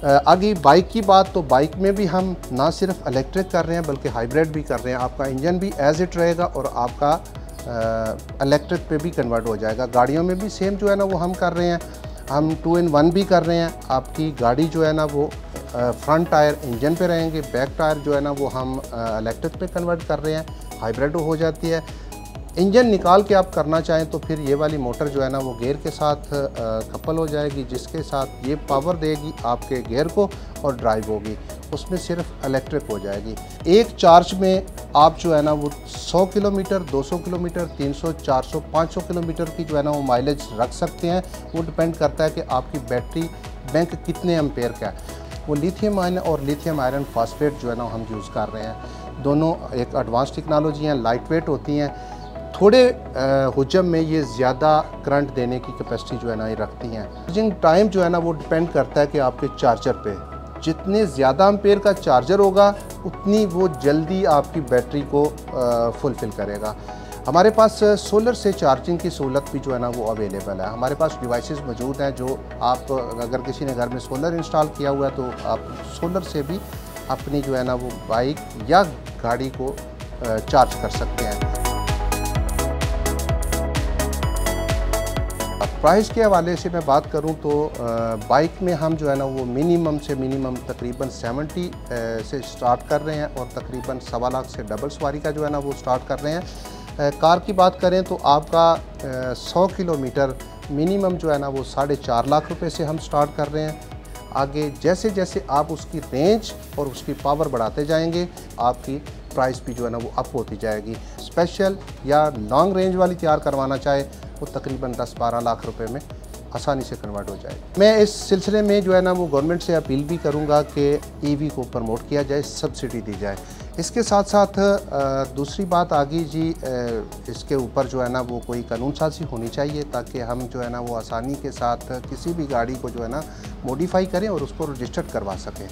आगे बाइक की बात, तो बाइक में भी हम ना सिर्फ इलेक्ट्रिक कर रहे हैं बल्कि हाइब्रिड भी कर रहे हैं। आपका इंजन भी एज इट रहेगा और आपका इलेक्ट्रिक पे भी कन्वर्ट हो जाएगा। गाड़ियों में भी सेम जो है ना वो हम कर रहे हैं, हम 2 in 1 भी कर रहे हैं। आपकी गाड़ी जो है ना वो फ्रंट टायर इंजन पे रहेंगे, बैक टायर जो है ना वो हम इलेक्ट्रिक पे कन्वर्ट कर रहे हैं, हाइब्रिड हो जाती है। इंजन निकाल के आप करना चाहें तो फिर ये वाली मोटर जो है ना वो गियर के साथ कपल हो जाएगी, जिसके साथ ये पावर देगी आपके गियर को और ड्राइव होगी, उसमें सिर्फ इलेक्ट्रिक हो जाएगी। एक चार्ज में आप जो है ना वो 100 किलोमीटर, 200 किलोमीटर, 300, 400, 500 किलोमीटर की जो है ना वो माइलेज रख सकते हैं। वो डिपेंड करता है कि आपकी बैटरी बैंक कितने एम्पेयर का है। वो लिथियम आयन और लिथियम आयरन फॉस्फेट जो है ना हम यूज़ कर रहे हैं। दोनों एक एडवांस टेक्नोलॉजी हैं, लाइट वेट होती हैं। थोड़े हुजम में ये ज़्यादा करंट देने की कैपेसिटी जो है ना ये रखती हैं। चार्जिंग टाइम जो है ना वो डिपेंड करता है कि आपके चार्जर पे जितने ज़्यादा एम्पेयर का चार्जर होगा उतनी वो जल्दी आपकी बैटरी को फुलफ़िल करेगा। हमारे पास सोलर से चार्जिंग की सहूलत भी जो है ना वो अवेलेबल है। हमारे पास डिवाइसेस मौजूद हैं जो आप अगर किसी ने घर में सोलर इंस्टॉल किया हुआ है तो आप सोलर से भी अपनी जो है ना वो बाइक या गाड़ी को चार्ज कर सकते हैं। प्राइस के हवाले से मैं बात करूं तो बाइक में हम जो है ना वो मिनिमम से मिनिमम तकरीबन 70 से स्टार्ट कर रहे हैं और तकरीबन 1.25 लाख से डबल सवारी का जो है ना वो स्टार्ट कर रहे हैं। कार की बात करें तो आपका 100 किलोमीटर मिनिमम जो है ना वो 4.5 लाख रुपए से हम स्टार्ट कर रहे हैं। आगे जैसे जैसे आप उसकी रेंज और उसकी पावर बढ़ाते जाएंगे आपकी प्राइस भी जो है ना वो अप होती जाएगी। स्पेशल या लॉन्ग रेंज वाली तैयार करवाना चाहे वो तकरीबन 10-12 लाख रुपए में आसानी से कन्वर्ट हो जाए। मैं इस सिलसिले में जो है ना वो गवर्नमेंट से अपील भी करूंगा कि ईवी को प्रमोट किया जाए, सब्सिडी दी जाए। इसके साथ साथ दूसरी बात आ गई जी, इसके ऊपर जो है ना वो कोई कानून साजी होनी चाहिए ताकि हम जो है ना वो आसानी के साथ किसी भी गाड़ी को जो है ना मॉडिफाई करें और उसको रजिस्टर्ड करवा सकें।